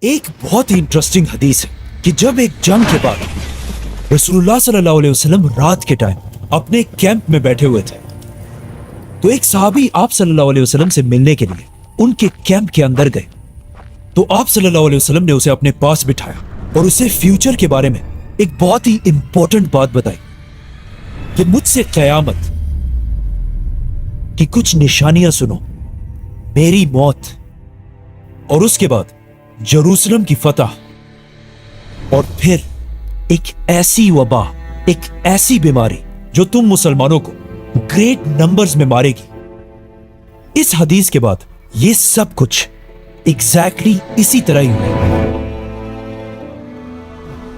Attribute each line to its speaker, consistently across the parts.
Speaker 1: एक बहुत ही इंटरेस्टिंग हदीस है कि जब एक जंग के बाद रसूलुल्लाह सल्लल्लाहु अलैहि वसल्लम रात के टाइम अपने कैंप में बैठे हुए थे तो एक सहाबी आप सल्लल्लाहु अलैहि वसल्लम से मिलने के लिए उनके कैंप के अंदर गए। तो आप सल्लल्लाहु अलैहि वसल्लम ने उसे अपने पास बिठाया और उसे फ्यूचर के बारे में एक बहुत ही इंपॉर्टेंट बात बताई कि मुझसे क़यामत की कुछ निशानियां सुनो, मेरी मौत और उसके बाद यरूशलेम की फतह और फिर एक ऐसी वबा, एक ऐसी बीमारी जो तुम मुसलमानों को ग्रेट नंबर्स में मारेगी। इस हदीस के बाद ये सब कुछ एग्जैक्टली इसी तरह ही हुआ।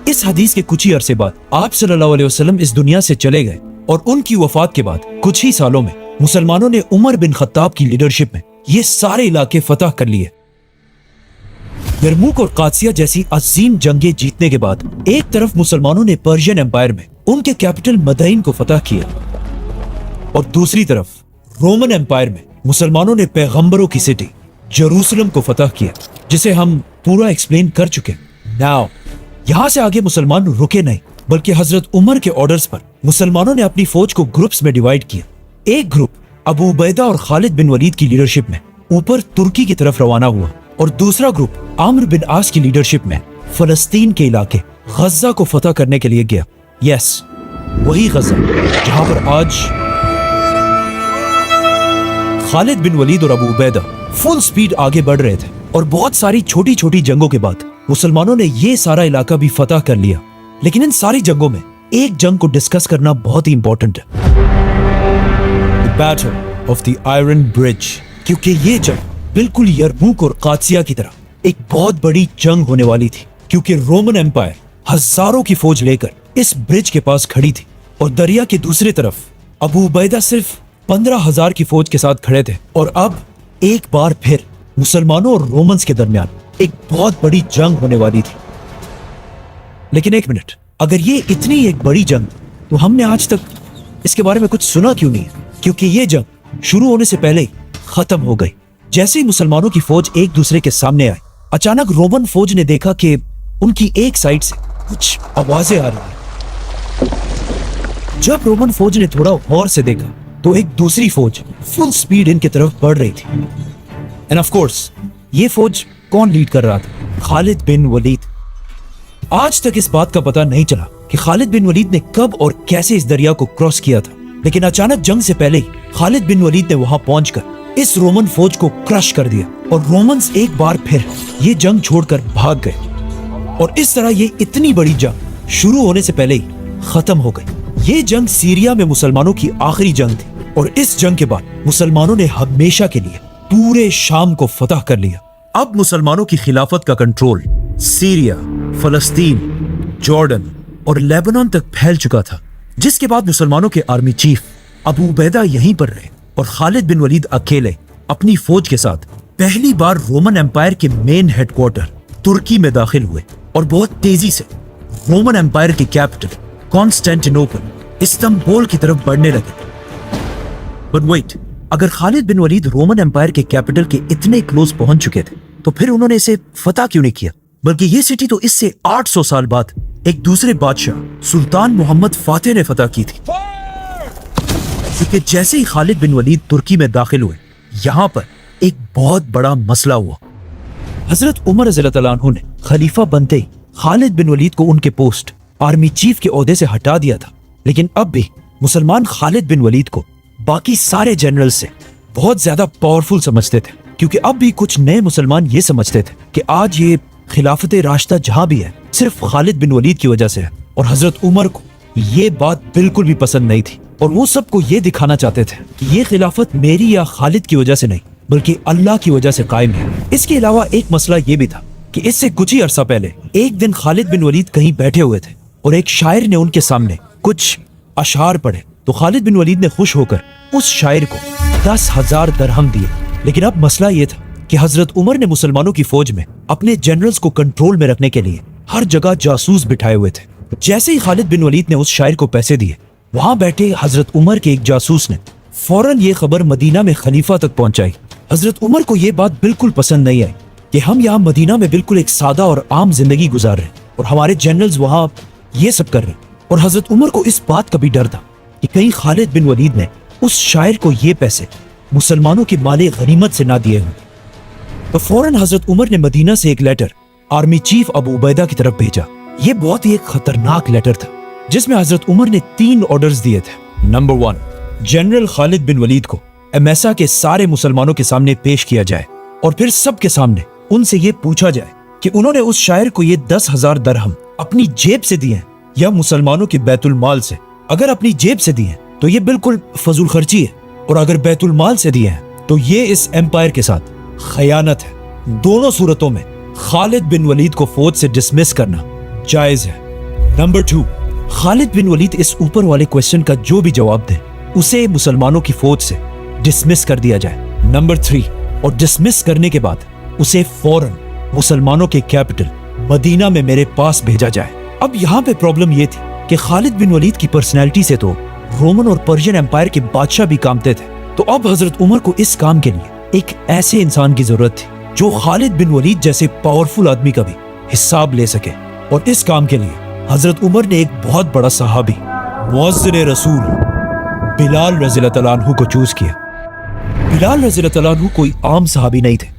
Speaker 1: इस हदीस के कुछ ही अरसे बाद आप सल्लल्लाहु अलैहि वसल्लम इस दुनिया से चले गए और उनकी वफात के बाद कुछ ही सालों में मुसलमानों ने उमर बिन खत्ताब की लीडरशिप में ये सारे इलाके फतह कर लिए। यरमुक और कादसिया जैसी अजीम जंगें जीतने के बाद एक तरफ मुसलमानों ने पर्शियन एम्पायर में उनके कैपिटल मदईन को फतह किया और दूसरी तरफ रोमन एम्पायर में मुसलमानों ने पैगंबरों की सिटी यरूशलेम को फतह किया, जिसे हम पूरा एक्सप्लेन कर चुके। नाउ यहां से आगे मुसलमान रुके नहीं, बल्कि हजरत उमर के ऑर्डर्स पर मुसलमानों ने अपनी फौज को ग्रुप्स में डिवाइड किया। एक ग्रुप अबू उबैदा और खालिद बिन वलीद की लीडरशिप में ऊपर तुर्की की तरफ रवाना हुआ और दूसरा ग्रुप आमिर बिन आस की लीडरशिप में फलस्तीन के इलाके गज्जा को फतह करने के लिए गया। यस, वही गज्जा जहां पर आज खालिद बिन वलीद और अबू उबैदा फुल स्पीड आगे बढ़ रहे थे और बहुत सारी छोटी छोटी जंगों के बाद मुसलमानों ने ये सारा इलाका भी फतह कर लिया। लेकिन इन सारी जंगों में एक जंग को डिस्कस करना बहुत ही इंपॉर्टेंट है, the battle of the iron bridge, क्योंकि ये जंग बिल्कुल यरमुक और कादसिया की तरह एक बहुत बड़ी जंग होने वाली थी, क्योंकि रोमन एम्पायर हजारों की फौज लेकर इस ब्रिज के पास खड़ी थी और दरिया के दूसरी तरफ अबू उबैदा सिर्फ 15,000 की फौज के साथ खड़े थे। और अब एक बार फिर मुसलमानों और रोमन्स के दरमियान एक बहुत बड़ी जंग होने वाली थी। लेकिन एक मिनट, अगर ये इतनी एक बड़ी जंग तो हमने आज तक इसके बारे में कुछ सुना क्यों नहीं है? क्योंकि ये जंग शुरू होने से पहले ही खत्म हो गई। जैसे ही मुसलमानों की फौज एक दूसरे के सामने आई, अचानक रोमन फौज ने देखा कि उनकी एक साइड से कुछ आवाजें आ रही हैं। जब रोमन फौज ने थोड़ा गौर से देखा तो एक दूसरी फौज फुल स्पीड इनकी तरफ बढ़ रही थी। एंड ऑफ कोर्स ये फौज कौन लीड कर रहा था? खालिद बिन वलीद। आज तक इस बात का पता नहीं चला कि खालिद बिन वलीद ने कब और कैसे इस दरिया को क्रॉस किया था, लेकिन अचानक जंग से पहले ही खालिद बिन वलीद ने वहां पहुंचकर इस रोमन फौज को क्रश कर दिया और रोमन्स एक बार फिर ये जंग छोड़कर भाग गए। और इस तरह ये इतनी बड़ी जंग शुरू होने से पहले ही खत्म हो गई। ये जंग सीरिया में मुसलमानों की आखिरी जंग थी और इस जंग के बाद मुसलमानों ने हमेशा के लिए पूरे शाम को फतह कर लिया। अब मुसलमानों की खिलाफत का कंट्रोल सीरिया, फलस्तीन, जॉर्डन और लेबनान तक फैल चुका था, जिसके बाद मुसलमानों के आर्मी चीफ अबू उबैदा यहीं पर रहे और खालिद बिन वलीद अकेले अपनी फौज के साथ पहली बार रोमन एम्पायर के मेन हेडक्वार्टर तुर्की में दाखिल हुए और बहुत तेजी से रोमन एम्पायर के कैपिटल कॉन्स्टेंटिनोपल, इस्तांबुल की तरफ बढ़ने लगे। बट वेट, अगर खालिद बिन वलीद रोमन एम्पायर के कैपिटल के इतने क्लोज पहुंच चुके थे तो फिर उन्होंने इसे फतह क्यों नहीं किया? बल्कि ये सिटी तो इससे 800 साल बाद एक दूसरे बादशाह सुल्तान मोहम्मद फातेह ने फतह की थी। क्योंकि जैसे ही खालिद बिन वलीद तुर्की में दाखिल हुए, यहां पर एक बहुत बड़ा मसला हुआ। हजरत उमर रज़ियल्लाहु अन्हु ने खलीफा बनते ही खालिद बिन वलीद को उनके पोस्ट आर्मी चीफ के ओहदे से हटा दिया था, लेकिन अब भी मुसलमान खालिद बिन वलीद को बाकी सारे जनरल से बहुत ज्यादा पावरफुल समझते थे, क्योंकि अब भी कुछ नए मुसलमान ये समझते थे कि आज ये खिलाफत राशिदा जहां भी है सिर्फ खालिद बिन वलीद की वजह से है। और हजरत उमर को ये बात बिल्कुल भी पसंद नहीं थी और वो सबको ये दिखाना चाहते थे कि ये खिलाफत मेरी या खालिद की वजह से नहीं, बल्कि अल्लाह की वजह से कायम है। इसके अलावा एक मसला ये भी था कि इससे कुछ ही अरसा पहले एक दिन खालिद बिन वलीद कहीं बैठे हुए थे और एक शायर ने उनके सामने कुछ अशार पढ़े, तो खालिद बिन वलीद ने खुश होकर उस शायर को 10,000 दरहम दिए। लेकिन अब मसला ये था कि हजरत उमर ने मुसलमानों की फौज में अपने जनरल्स को कंट्रोल में रखने के लिए हर जगह जासूस बिठाए हुए थे। जैसे ही खालिद बिन वलीद ने उस शायर को पैसे दिए, वहां बैठे हजरत उमर के एक जासूस ने फौरन ये खबर मदीना में खलीफा तक पहुंचाई। हजरत उमर को ये बात बिल्कुल पसंद नहीं आई कि हम यहाँ मदीना में बिल्कुल एक सादा और आम जिंदगी गुजार रहे हैं और हमारे जनरल्स वहाँ ये सब कर रहे हैं। और हजरत उमर को इस बात का भी डर था कि कहीं खालिद बिन वलीद ने उस शायर को ये पैसे मुसलमानों के माले गनीमत से ना दिए हों। तो फौरन हजरत उमर ने मदीना से एक letter army chief Abu Ubaidah की तरफ भेजा। ये बहुत ही एक खतरनाक लेटर था जिसमें हजरत उमर ने 3 ऑर्डर्स दिए थे। नंबर 1, जनरल खालिद बिन वलीद को एमेसा के सारे मुसलमानों के सामने पेश किया जाए और फिर सबके सामने उनसे ये पूछा जाए कि उन्होंने उस शायर को ये 10,000 दरहम अपनी जेब से दिए या मुसलमानों के बैतुल माल से। अगर अपनी जेब से दिए तो ये बिल्कुल फजूल खर्ची है, और अगर बैतुल माल से दिए हैं तो ये इस एम्पायर के साथ खयानत है। दोनों सूरतों में खालिद बिन वलीद को फौज से डिसमिस करना जायज है। नंबर 2, खालिद बिन वलीद इस ऊपर वाले क्वेश्चन का जो भी जवाब दे उसे मुसलमानों की फौज से डिसमिस कर दिया जाए। नंबर 3, और डिसमिस करने के बाद उसे फौरन मुसलमानों के कैपिटल मदीना में मेरे पास भेजा जाए। अब यहाँ पे प्रॉब्लम ये थी कि खालिद बिन वलीद की पर्सनैलिटी से तो रोमन और पर्शियन एम्पायर के बादशाह भी कामते थे। तो अब हजरत उमर को इस काम के लिए एक ऐसे इंसान की जरूरत थी जो खालिद बिन वलीद जैसे पावरफुल आदमी का भी हिसाब ले सके। और इस काम के लिए हजरत उमर ने एक बहुत बड़ा सहाबी मुअज्जिन रसूल बिलाल रज़ियल्लाहु तआला अन्हु को चूज किया। बिलाल रज़ियल्लाहु तआला अन्हु कोई आम सहाबी नहीं थे।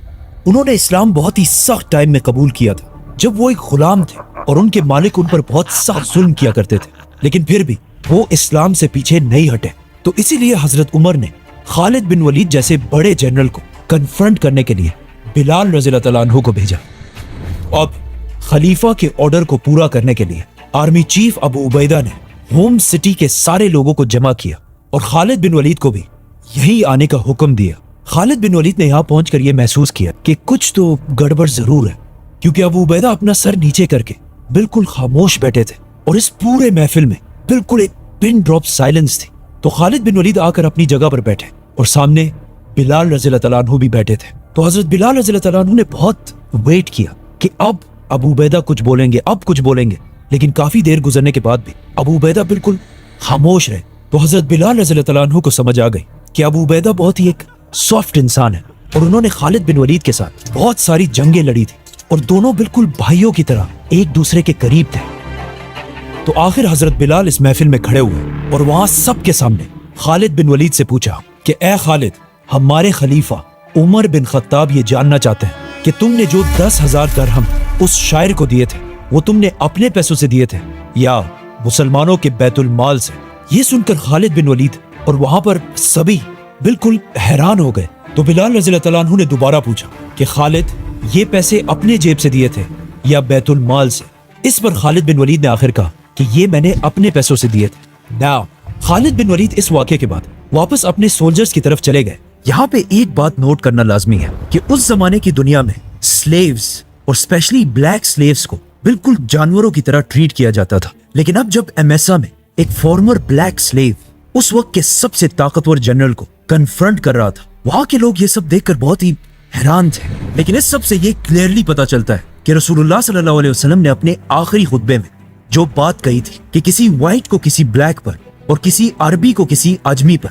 Speaker 1: उन्होंने इस्लाम बहुत ही सख्त टाइम में कबूल किया था जब वो एक गुलाम थे और उनके मालिक उन पर बहुत सख्त जुल्म किया करते थे, लेकिन फिर भी वो इस्लाम से पीछे नहीं हटे। तो इसीलिए हजरत उमर ने खालिद बिन वलीद जैसे बड़े जनरल को कन्फ्रंट करने के लिए बिलाल रज़ियल्लाहु तआला अन्हु को भेजा। अब खलीफा के ऑर्डर को पूरा करने के लिए आर्मी चीफ अबू उबैदा ने होम सिटी के सारे लोगों को जमा किया और खालिद बिन वलीद को भी यही आने का हुक्म दिया। खालिद बिन वलीद ने यहाँ पहुंचकर यह महसूस किया कि कुछ तो गड़बड़ जरूर है, क्योंकि अबू उबैदा अपना सर नीचे करके बिल्कुल खामोश बैठे थे और इस पूरे महफिल में बिल्कुल एक पिन ड्रॉप साइलेंस थी। तो खालिद बिन वलीद आकर अपनी जगह पर बैठे और सामने बिलाल रज़ियल्लाहु तआला अन्हु भी बैठे थे। तो हजरत बिलाल रज़ियल्लाहु तआला अन्हु ने बहुत वेट किया कि अब अबू उबैदा कुछ बोलेंगे, अब कुछ बोलेंगे, लेकिन काफी देर गुजरने के बाद भी अबू उबैदा बिल्कुल खामोश रहे। तो हजरत बिलाल रज़ियल्लाहु तआला अन्हु को समझ आ गई कि अबू उबैदा बहुत ही एक सॉफ्ट इंसान है और उन्होंने खालिद बिन वलीद के साथ बहुत सारी जंगें लड़ी थी और दोनों बिल्कुल भाइयों की तरह एक दूसरे के करीब थे। तो आखिर हजरत बिलाल इस महफिल में खड़े हुए और वहां सबके सामने खालिद बिन वलीद से पूछा कि ए खालिद, हमारे खलीफा उमर बिन खत्ताब ये जानना चाहते हैं कि तुमने जो 10,000 दरहम उस शायर को दिए थे वो तुमने अपने पैसों से दिए थे या मुसलमानों के बैतुल माल से। ये सुनकर खालिद बिन वलीद और वहां पर सभी बिल्कुल हैरान हो गए। तो बिलाल रज़ियल्लाहु तआला अन्हु ने दोबारा पूछा कि खालिद, ये पैसे अपने जेब से दिए थे या बैतुल माल से? इस पर खालिद बिन वलीद ने आखिर कहा कि ये मैंने अपने पैसों से दिए थे। नाउ खालिद बिन वलीद इस वाक़े के बाद वापस अपने सोल्जर्स की तरफ चले गए। यहाँ पे एक बात नोट करना लाजमी है कि उस जमाने की दुनिया में स्लेव्स और स्पेशली ब्लैक स्लेव्स को बिल्कुल जानवरों की तरह ट्रीट किया जाता था। लेकिन अब जब एमेसा में एक फॉर्मर ब्लैक स्लेव उस वक्त के सबसे ताकतवर जनरल को कन्फ्रंट कर रहा था, वहां के लोग ये सब देखकर बहुत ही हैरान थे। लेकिन इस सब से ये क्लियरली पता चलता है कि रसूलुल्लाह सल्लल्लाहु अलैहि वसल्लम ने अपने आखिरी खुतबे में जो बात कही थी कि किसी व्हाइट को किसी ब्लैक पर और किसी अरबी को किसी अजमी पर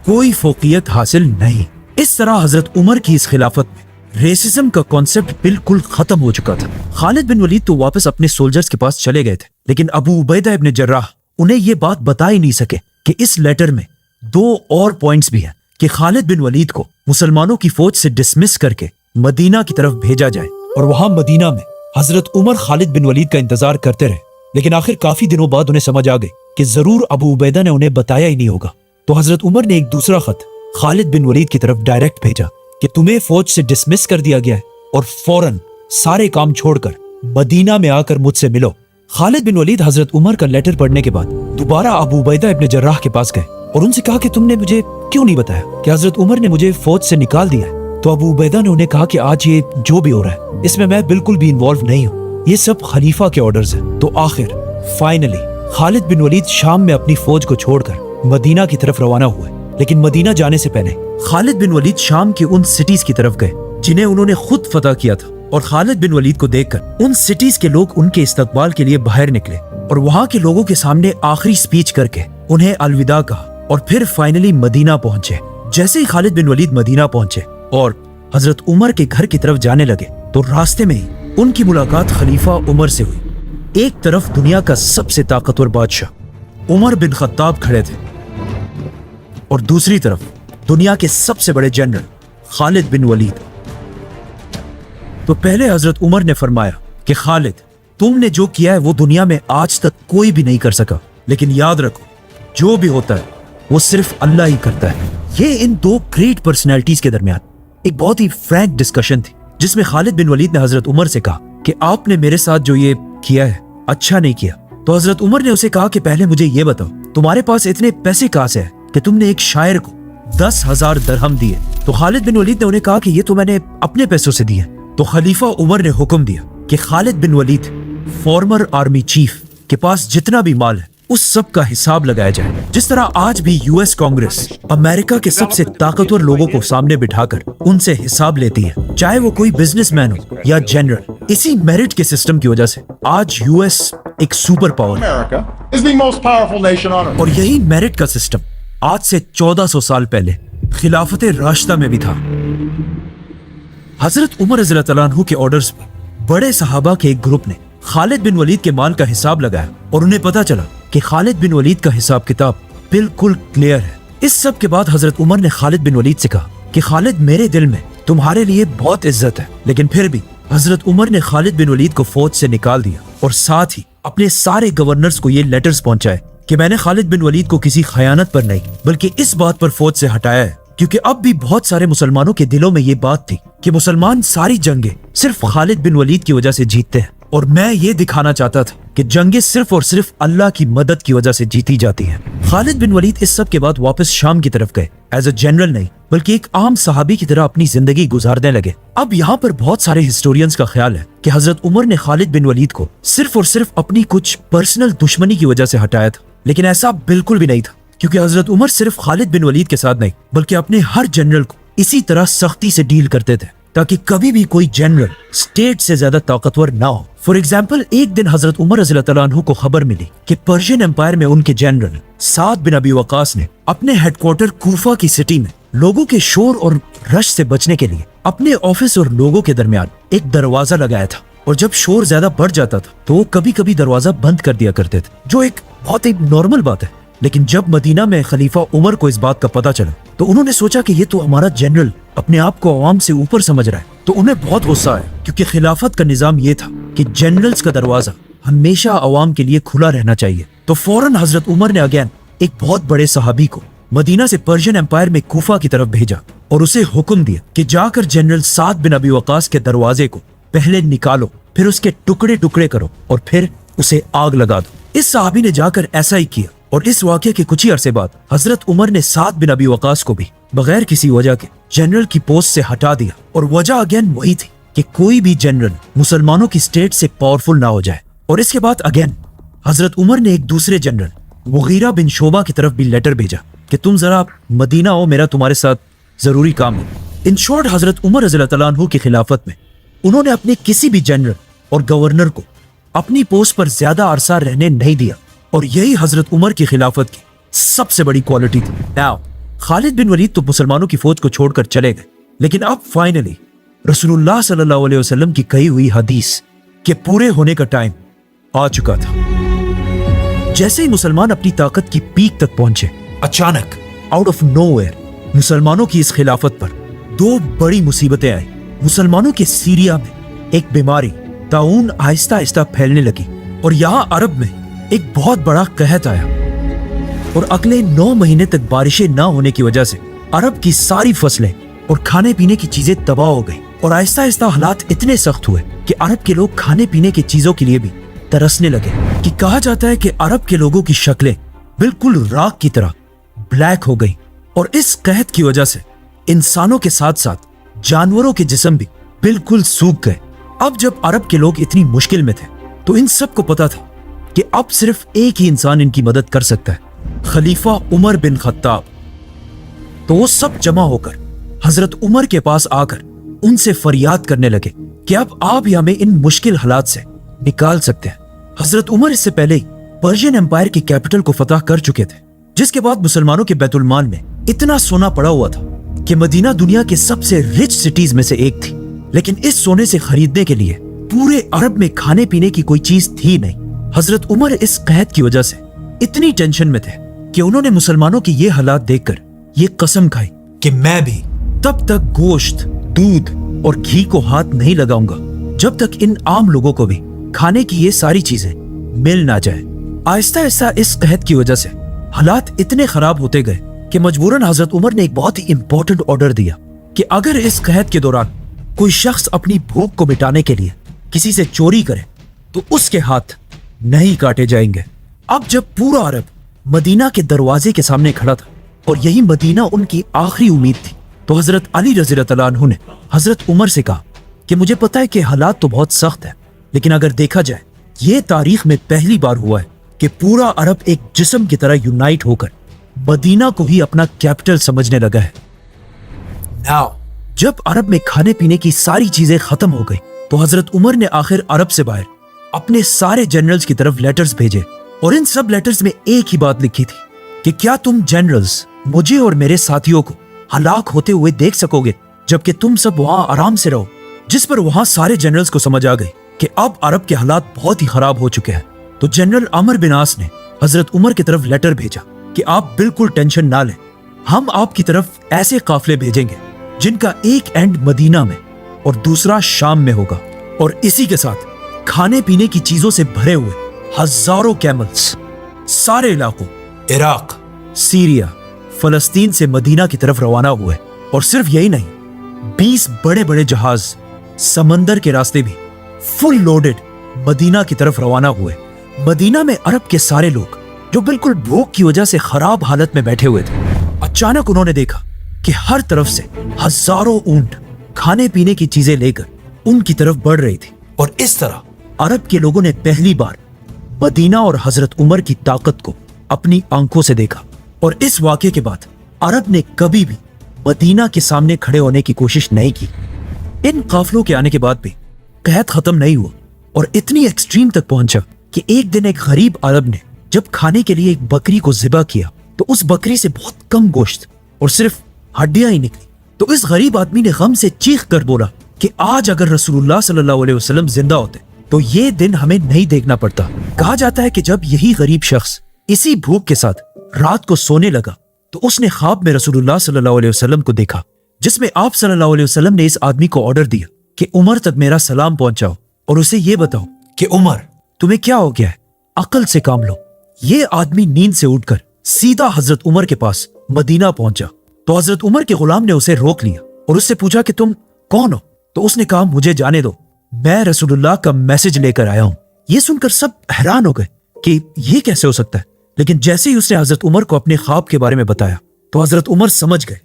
Speaker 1: कोई फोकियत हासिल नहीं। इस तरह हजरत उमर की इस खिलाफत में रेसिज्म का कॉन्सेप्ट बिल्कुल खत्म हो चुका था। खालिद बिन वलीद तो वापस अपने सोल्जर्स के पास चले गए थे, लेकिन अबू उबैदा इब्न जर्राह उन्हें ये बात बता ही नहीं सके कि इस लेटर में 2 और पॉइंट्स भी हैं कि खालिद बिन वलीद को मुसलमानों की फौज से डिसमिस करके मदीना की तरफ भेजा जाए। और वहां मदीना में हजरत उमर खालिद बिन वलीद का इंतजार करते रहे, लेकिन आखिर काफी दिनों बाद उन्हें समझ आ गई कि जरूर अबू उबैदा ने उन्हें बताया ही नहीं होगा। तो हजरत उमर ने एक दूसरा खत खालिद बिन वलीद की तरफ डायरेक्ट भेजा कि तुम्हें फौज से डिसमिस कर दिया गया है और फौरन सारे काम छोड़कर मदीना में आकर मुझसे मिलो। खालिद बिन वलीद हजरत उमर का लेटर पढ़ने के बाद दोबारा अबू उबैदा इब्न जर्राह के पास गए और उनसे कहा कि तुमने मुझे क्यों नहीं बताया कि हजरत उमर ने मुझे फौज से निकाल दिया है। तो अबू उबैदा ने उन्हें कहा कि आज ये जो भी हो रहा है इसमें मैं बिल्कुल भी इन्वॉल्व नहीं हूँ, ये सब खलीफा के ऑर्डर्स हैं। तो आखिर फाइनली खालिद बिन वलीद शाम में अपनी फौज को छोड़कर मदीना की तरफ रवाना हुए। लेकिन मदीना जाने से पहले खालिद बिन वलीद शाम की उन सिटीज की तरफ गए जिन्हें उन्होंने खुद फतह किया था, और खालिद बिन वलीद को देखकर उन सिटीज के लोग उनके इस्तकबाल के लिए बाहर निकले और वहां के लोगों के सामने आखिरी स्पीच करके उन्हें अलविदा कहा और फिर फाइनली मदीना पहुंचे। जैसे ही खालिद बिन वलीद मदीना पहुंचे और हजरत उमर के घर की तरफ जाने लगे تو راستے میں ہی ان کی ملاقات خلیفہ عمر سے ہوئی۔ ایک طرف دنیا کا سب سے طاقتور بادشاہ عمر بن خطاب کھڑے تھے اور دوسری طرف دنیا کے سب سے بڑے جنرل خالد بن ولید۔ تو پہلے حضرت عمر نے فرمایا کہ خالد، تم نے جو کیا ہے وہ دنیا میں آج تک کوئی بھی نہیں کر سکا، لیکن یاد رکھو جو بھی ہوتا ہے وہ صرف اللہ ہی کرتا ہے۔ یہ ان دو گریٹ پرسنالٹیز کے درمیان ایک بہت ہی فرینک ڈسکشن تھی، جس میں خالد بن ولید نے حضرت عمر سے کہا کہ آپ نے میرے ساتھ جو یہ کیا ہے اچھا نہیں کیا۔ تو حضرت عمر نے اسے کہا کہ پہلے مجھے یہ بتاؤ تمہارے پاس اتنے پیسے کہاں سے ہے کہ تم نے ایک شاعر کو 10,000 درہم دیے؟ تو خالد بن ولید نے انہیں کہا کہ یہ تو میں نے اپنے پیسوں سے دیے۔ تو خلیفہ عمر نے حکم دیا کہ خالد بن ولید فارمر آرمی چیف کے پاس جتنا بھی مال ہے اس سب کا حساب لگایا جائے، جس طرح آج بھی یو ایس کانگریس امریکہ کے سب سے طاقتور لوگوں کو سامنے بٹھا کر ان سے حساب لیتی ہے، چاہے وہ کوئی بزنس مین ہو یا جنرل۔ اسی میرٹ کے سسٹم کی وجہ سے آج یو ایس ایک سپر پاور ہے، اور یہی میرٹ کا سسٹم آج سے 1400 سال پہلے خلافت راشدہ میں بھی تھا۔ حضرت عمر رضی اللہ عنہ کے آرڈرز پر بڑے صحابہ کے ایک گروپ نے خالد بن ولید کے مال کا حساب لگایا، اور انہیں پتا چلا کہ خالد بن ولید کا حساب کتاب بالکل کلیئر ہے۔ اس سب کے بعد حضرت عمر نے خالد بن ولید سے کہا کہ خالد، میرے دل میں تمہارے لیے بہت عزت ہے، لیکن پھر بھی حضرت عمر نے خالد بن ولید کو فوج سے نکال دیا، اور ساتھ ہی اپنے سارے گورنرز کو یہ لیٹرز پہنچائے کہ میں نے خالد بن ولید کو کسی خیانت پر نہیں بلکہ اس بات پر فوج سے ہٹایا ہے، کیونکہ اب بھی بہت سارے مسلمانوں کے دلوں میں یہ بات تھی کہ مسلمان ساری جنگیں صرف خالد بن ولید کی وجہ سے جیتتے ہیں، اور میں یہ دکھانا چاہتا تھا کہ جنگیں صرف اور صرف اللہ کی مدد کی وجہ سے جیتی جاتی ہیں۔ خالد بن ولید اس سب کے بعد واپس شام کی طرف گئے، ایز اے جنرل نہیں بلکہ ایک عام صحابی کی طرح اپنی زندگی گزارنے لگے۔ اب یہاں پر بہت سارے ہسٹورینز کا خیال ہے کہ حضرت عمر نے خالد بن ولید کو صرف اور صرف اپنی کچھ پرسنل دشمنی کی وجہ سے ہٹایا تھا، لیکن ایسا بالکل بھی نہیں تھا، کیونکہ حضرت عمر صرف خالد بن ولید کے ساتھ نہیں بلکہ اپنے ہر جنرل کو اسی طرح سختی سے ڈیل کرتے تھے تاکہ کبھی بھی کوئی جنرل اسٹیٹ سے زیادہ طاقتور نہ ہو۔ فار ایگزامپل، ایک دن حضرت عمر رضی اللہ عنہ کو خبر ملی کہ پرشین امپائر میں ان کے جنرل سعد بن ابی وقاص نے اپنے ہیڈ کوارٹر کوفہ کی سٹی میں لوگوں کے شور اور رش سے بچنے کے لیے اپنے آفس اور لوگوں کے درمیان ایک دروازہ لگایا تھا، اور جب شور زیادہ بڑھ جاتا تھا تو وہ کبھی کبھی دروازہ بند کر دیا کرتے تھے، جو ایک بہت ہی نارمل بات ہے۔ لیکن جب مدینہ میں خلیفہ عمر کو اس بات کا پتا چلا تو انہوں نے سوچا کہ یہ تو ہمارا جنرل اپنے آپ کو عوام سے اوپر سمجھ رہا ہے، تو انہیں بہت غصہ آیا، کیونکہ خلافت کا نظام یہ تھا کہ جنرلز کا دروازہ ہمیشہ عوام کے لیے کھلا رہنا چاہیے۔ تو فوراً حضرت عمر نے اگین ایک بہت بڑے صحابی کو مدینہ سے پرشین امپائر میں کوفہ کی طرف بھیجا اور اسے حکم دیا کہ جا کر جنرل سعد بن ابی وقاص کے دروازے کو پہلے نکالو، پھر اس کے ٹکڑے ٹکڑے کرو اور پھر اسے آگ لگا دو۔ اس صحابی نے جا کر ایسا ہی کیا، اور اس واقعے کے کچھ ہی عرصے بعد حضرت عمر نے سعد بن ابی وقاص کو بھی بغیر کسی وجہ کے جنرل کی پوسٹ سے ہٹا دیا، اور وجہ اگین وہی تھی کہ کوئی بھی جنرل مسلمانوں کی سٹیٹ سے پاورفل نہ ہو جائے۔ اور اس کے بعد اگین حضرت عمر نے ایک دوسرے جنرل مغیرہ بن شعبہ کی طرف بھی لیٹر بھیجا کہ تم ذرا مدینہ ہو، میرا تمہارے ساتھ ضروری کام ہے۔ ان شارٹ، حضرت عمر رضی اللہ عنہ کی خلافت میں انہوں نے اپنے کسی بھی جنرل اور گورنر کو اپنی پوسٹ پر زیادہ عرصہ رہنے نہیں دیا، اور یہی حضرت عمر کی خلافت کی سب سے بڑی کوالٹی تھی۔ ناؤ خالد بن ولید تو مسلمانوں کی فوج کو چھوڑ کر چلے گئے، لیکن اب فائنلی رسول اللہ صلی اللہ علیہ وسلم کی کہی ہوئی حدیث کے پورے ہونے کا ٹائم آ چکا تھا۔ جیسے ہی مسلمان اپنی طاقت کی پیک تک پہنچے، اچانک آؤٹ آف نو ویئر مسلمانوں کی اس خلافت پر دو بڑی مصیبتیں آئیں۔ مسلمانوں کے سیریا میں ایک بیماری طاعون آہستہ آہستہ پھیلنے لگی، اور یہاں عرب میں ایک بہت بڑا قحط آیا، اور اگلے 9 مہینے تک بارشیں نہ ہونے کی وجہ سے عرب کی ساری فصلیں اور کھانے پینے کی چیزیں تباہ ہو گئی، اور آہستہ آہستہ حالات اتنے سخت ہوئے کہ عرب کے لوگ کھانے پینے کی چیزوں کے لیے بھی ترسنے لگے۔ کہ کہا جاتا ہے کہ عرب کے لوگوں کی شکلیں بالکل راکھ کی طرح بلیک ہو گئی، اور اس قحط کی وجہ سے انسانوں کے ساتھ ساتھ جانوروں کے جسم بھی بالکل سوکھ گئے۔ اب جب عرب کے لوگ اتنی مشکل میں تھے تو ان سب کو پتا تھا کہ اب صرف ایک ہی انسان ان کی مدد کر سکتا ہے، خلیفہ عمر بن خطاب۔ تو وہ سب جمع ہو کر حضرت عمر کے پاس آ کر ان سے فریاد کرنے لگے کہ اب آپ ہی ہمیں ان مشکل حالات سے نکال سکتے ہیں۔ حضرت عمر اس سے پہلے ہی پرشین امپائر کی کیپٹل کو فتح کر چکے تھے، جس کے بعد مسلمانوں کے بیت المال میں اتنا سونا پڑا ہوا تھا کہ مدینہ دنیا کے سب سے رچ سٹیز میں سے ایک تھی۔ लेकिन इस सोने से खरीदने के लिए पूरे अरब में खाने पीने की कोई चीज थी नहीं। हजरत उमर इस कहत की वजह से इतनी टेंशन में थे कि उन्होंने मुसलमानों की ये हालात देखकर ये कसम खाई कि मैं भी तब तक गोश्त, दूध और घी को हाथ नहीं लगाऊंगा जब तक इन आम लोगों को भी खाने की ये सारी चीजें मिल ना जाए। आहिस्ता आहिस्ता इस कहत की वजह से हालात इतने खराब होते गए कि मजबूरन हजरत उमर ने एक बहुत ही इंपॉर्टेंट ऑर्डर दिया कि अगर इस कहत के दौरान कोई शख्स अपनी भूख को मिटाने के लिए किसी से चोरी करे तो उसके हाथ नहीं काटे जाएंगे। अब जब पूरा अरब मदीना के दरवाजे के सामने खड़ा था और यही मदीना उनकी आखिरी उम्मीद थी, तो हजरत अली रज़ियल्लाहु अन्हु ने हजरत उमर से कहा कि मुझे पता है कि हालात तो बहुत सख्त है, लेकिन अगर देखा जाए ये तारीख में पहली बार हुआ है कि पूरा अरब एक जिस्म की तरह यूनाइट होकर मदीना को ही अपना कैपिटल समझने लगा है। नाउ जब अरब में खाने पीने की सारी चीजें खत्म हो गई तो हजरत उमर ने आखिर अरब से बाहर अपने सारे जनरल्स की तरफ लेटर्स भेजे और इन सब लेटर्स में एक ही बात लिखी थी कि क्या तुम जनरल्स मुझे और मेरे साथियों को हलाक होते हुए देख सकोगे जबकि तुम सब वहां आराम से रहो। जिस पर वहां सारे जनरल्स को समझ आ गई कि अब अरब के हालात बहुत ही खराब हो चुके हैं। तो जनरल अमर बिन आस ने हजरत उमर की तरफ लेटर भेजा कि आप बिल्कुल टेंशन ना लें, हम आपकी तरफ ऐसे काफिले भेजेंगे जिनका एक एंड मदीना में और दूसरा शाम में होगा, और इसी के साथ खाने पीने की चीजों से भरे हुए हजारों कैमल्स सारे इलाकों इराक, सीरिया, फलस्तीन से मदीना की तरफ रवाना हुए। और सिर्फ यही नहीं, 20 बड़े बड़े जहाज समंदर के रास्ते भी फुल लोडेड मदीना की तरफ रवाना हुए। मदीना में अरब के सारे लोग जो बिल्कुल भूख की वजह से खराब हालत में बैठे हुए थे, अचानक उन्होंने देखा कि हर तरफ से हजारों ऊंट खाने पीने की चीजें लेकर उनकी तरफ बढ़ रही थी। और इस तरह अरब के लोगों ने पहली बार मदीना और हजरत उमर की ताकत को अपनी आंखों से देखा। और इस वाक़े के बाद अरब ने कभी भी मदीना के सामने खड़े होने की कोशिश नहीं की। इन काफिलों के आने के बाद भी कहत खत्म नहीं हुआ और इतनी एक्सट्रीम तक पहुंचा कि एक दिन एक गरीब अरब ने जब खाने के लिए एक बकरी को ज़िबा किया तो उस बकरी से बहुत कम गोश्त और सिर्फ हड्डियां ही निकली। तो इस गरीब आदमी ने गम से चीख कर बोला कि आज अगर रसूलुल्लाह सल्लल्लाहु अलैहि वसल्लम जिंदा होते तो ये दिन हमें नहीं देखना पड़ता। कहा जाता है कि जब यही गरीब शख्स इसी भूख के साथ रात को सोने लगा तो उसने ख्वाब में रसूलुल्लाह सल्लल्लाहु अलैहि वसल्लम को देखा, जिसमें आप सल्लल्लाहु अलैहि वसल्लम ने इस आदमी को ऑर्डर दिया कि उमर तक मेरा सलाम पहुंचाओ और उसे ये बताओ कि उमर तुम्हें क्या हो गया है, अकल से काम लो। ये आदमी नींद से उठकर सीधा हजरत उमर के पास मदीना पहुंचा। तो हजरत उमर के गुलाम ने उसे रोक लिया और उससे पूछा कि तुम कौन हो। तो उसने कहा मुझे जाने दो, मैं रसूलुल्लाह का मैसेज लेकर आया हूं। ये सुनकर सब हैरान हो गए कि ये कैसे हो सकता है। लेकिन जैसे ही उसने हजरत उमर को अपने ख्वाब के बारे में बताया तो हजरत उमर समझ गए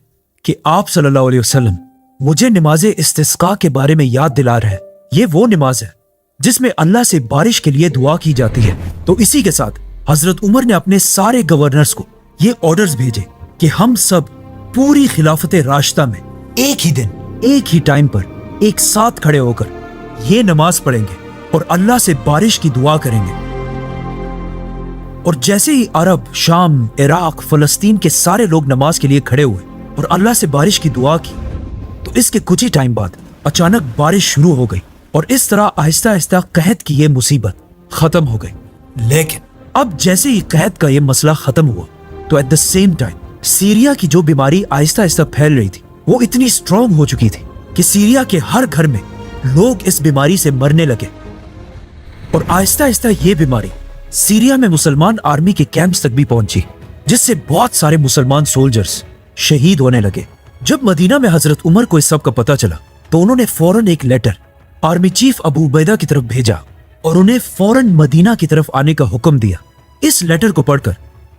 Speaker 1: कि आप सल्लल्लाहु अलैहि वसल्लम मुझे नमाज इस्तिस्का के बारे में याद दिला रहे हैं। ये वो नमाज है जिसमें अल्लाह से बारिश के लिए दुआ की जाती है। तो इसी के साथ हजरत उमर ने अपने सारे गवर्नर्स को ये ऑर्डर्स भेजे कि हम सब पूरी खिलाफत राशिदा में एक ही दिन एक ही टाइम पर एक साथ खड़े होकर ये नमाज पढ़ेंगे और अल्लाह से बारिश की दुआ करेंगे। और जैसे ही अरब, शाम, इराक, फलस्तीन के सारे लोग नमाज के लिए खड़े हुए और अल्लाह से बारिश की दुआ की तो इसके कुछ ही टाइम बाद अचानक बारिश शुरू हो गई और इस तरह आहिस्ता आहिस्ता कहत की ये मुसीबत खत्म हो गई। लेकिन अब जैसे ही कहत का ये मसला खत्म हुआ तो at the same time Syria की जो बीमारी आहिस्ता आहिस्ता फैल रही थी वो इतनी स्ट्रांग हो चुकी थी कि सीरिया के हर घर में लोग इस बीमारी से मरने लगे। और आहिस्ता आहिस्ता ये बीमारी सीरिया में मुसलमान आर्मी के कैंप्स तक भी पहुंची, जिससे बहुत सारे मुसलमान सोल्जर्स शहीद होने लगे। जब मदीना में हजरत उमर को इस सब का पता चला तो उन्होंने फौरन एक letter army chief Abu Ubaidah की तरफ भेजा और उन्हें फौरन मदीना की तरफ आने का हुक्म दिया। इस लेटर को पढ़कर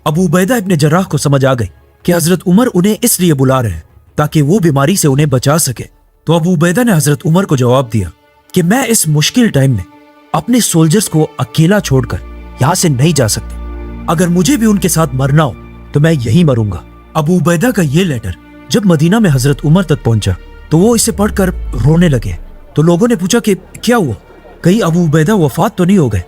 Speaker 1: अबू उबैदा इब्ने जर्राह को समझ आ गई कि हजरत उमर उन्हें इसलिए बुला रहे हैं ताकि वो बीमारी से उन्हें बचा सके। तो अबू उबैदा ने हजरत उमर को जवाब दिया कि मैं इस मुश्किल टाइम में अपने सोल्जर्स को अकेला छोड़कर यहाँ से नहीं जा सकता। अगर मुझे भी उनके साथ मरना हो तो मैं यहीं मरूंगा। अबू उबैदा का ये लेटर जब मदीना में हजरत उमर तक पहुंचा तो वो इसे पढ़कर रोने लगे। तो लोगों ने पूछा कि क्या हुआ, कहीं अबू उबैदा वफात तो नहीं हो गए।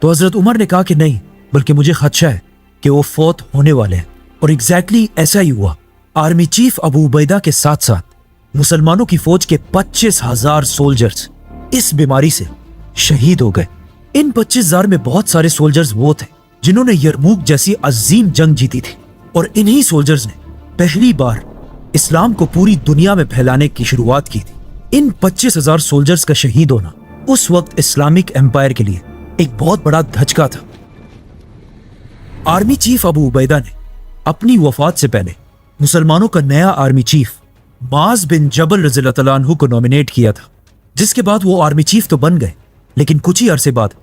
Speaker 1: तो हजरत उमर ने कहा कि नहीं, बल्कि मुझे खदशा है कि वो फौत होने वाले हैं। और एग्जैक्टली ऐसा ही हुआ। आर्मी चीफ अबू उबैदा के साथ साथ मुसलमानों की फौज के 25,000 सोल्जर्स इस बीमारी से शहीद हो गए। इन 25,000 में बहुत सारे सोल्जर्स वो थे जिन्होंने यरमूक जैसी अजीम जंग जीती थी, और इन्हीं सोल्जर्स ने पहली बार इस्लाम को पूरी दुनिया में फैलाने की शुरुआत की थी। इन 25,000 सोल्जर्स का शहीद होना उस वक्त इस्लामिक एम्पायर के लिए एक बहुत बड़ा धचका था। आर्मी चीफ अबू उबैदा ने अपनी वफात से पहले मुसलमानों का नया आर्मी चीफ माज बिन जबल रज़ियल्लाहु तआला अन्हु को नॉमिनेट किया था, जिसके बाद वो आर्मी चीफ तो बन गए, लेकिन कुछ ही अरसे बाद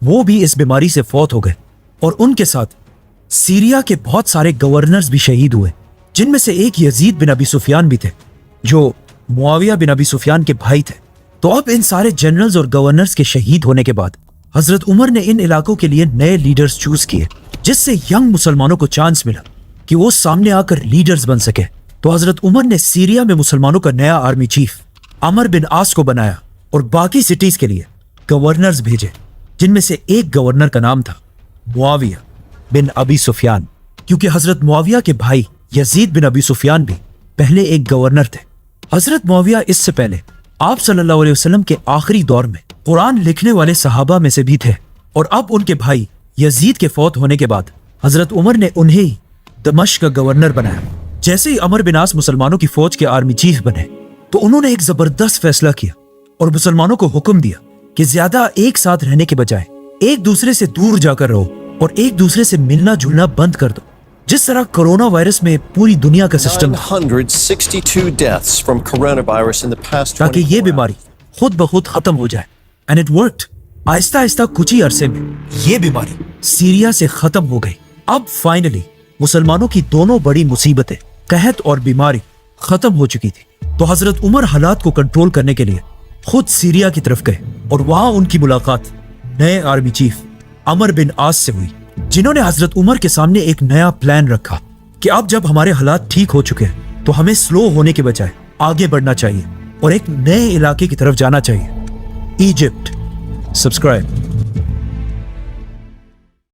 Speaker 1: वो भी इस बीमारी से फौत हो गए, और उनके साथ सीरिया के बहुत सारे गवर्नर्स भी शहीद हुए, जिनमें से एक यजीद बिन अबी सुफियान भी थे, जो मुआविया बिन अबी सुफियान के भाई थे। तो अब इन सारे जनरल्स और गवर्नर्स के शहीद होने के बाद हजरत उमर ने इन इलाकों के लिए नए लीडर्स चूज किए, जिससे यंग मुसलमानों को चांस मिला कि वो सामने आकर लीडर्स बन सके। तो हजरत उमर ने सीरिया में मुसलमानों का नया आर्मी चीफ अमर बिन आस को बनाया और बाकी सिटीज के लिए गवर्नर्स भेजे, जिनमें से एक गवर्नर का नाम था मुआविया बिन अबी सुफियान, क्योंकि हजरत मुआविया के भाई यजीद बिन अबी सुफियान भी पहले एक गवर्नर थे। हजरत मुआविया इससे पहले आप सल्लल्लाहु अलैहि वसल्लम के आखिरी दौर में कुरान लिखने वाले सहाबा में से भी थे, और अब उनके भाई यजीद के फौत होने के बाद हजरत उमर ने उन्हें ही दमिश्क का गवर्नर बनाया। जैसे ही अमर बिन आस मुसलमानों की फौज के आर्मी चीफ बने, तो उन्होंने एक जबरदस्त फैसला किया और मुसलमानों को हुक्म दिया कि ज्यादा एक साथ रहने के बजाय एक दूसरे से दूर जाकर रहो और एक दूसरे से मिलना जुलना बंद कर दो, जिस तरह कोरोना वायरस में पूरी दुनिया का system,
Speaker 2: 962 deaths from coronavirus in the past 24
Speaker 1: ताकि ये बीमारी खुद ब खुद खत्म हो जाए। And it worked. Aahista Aahista कुछ ही अरसे में ये बीमारी सीरिया से खत्म हो गई। अब फाइनली मुसलमानों की दोनों बड़ी मुसीबतें, कहत और बीमारी, खत्म हो चुकी थी। तो हजरत उमर हालात को कंट्रोल करने के लिए खुद सीरिया की तरफ गए, और वहां उनकी मुलाकात नए आर्मी चीफ अमर बिन आस से हुई, जिन्होंने हजरत उमर के सामने एक नया प्लान रखा कि अब जब हमारे हालात ठीक हो चुके हैं तो हमें स्लो होने के बजाय आगे बढ़ना चाहिए और एक नए इलाके की तरफ जाना चाहिए, इजिप्ट। सब्सक्राइब।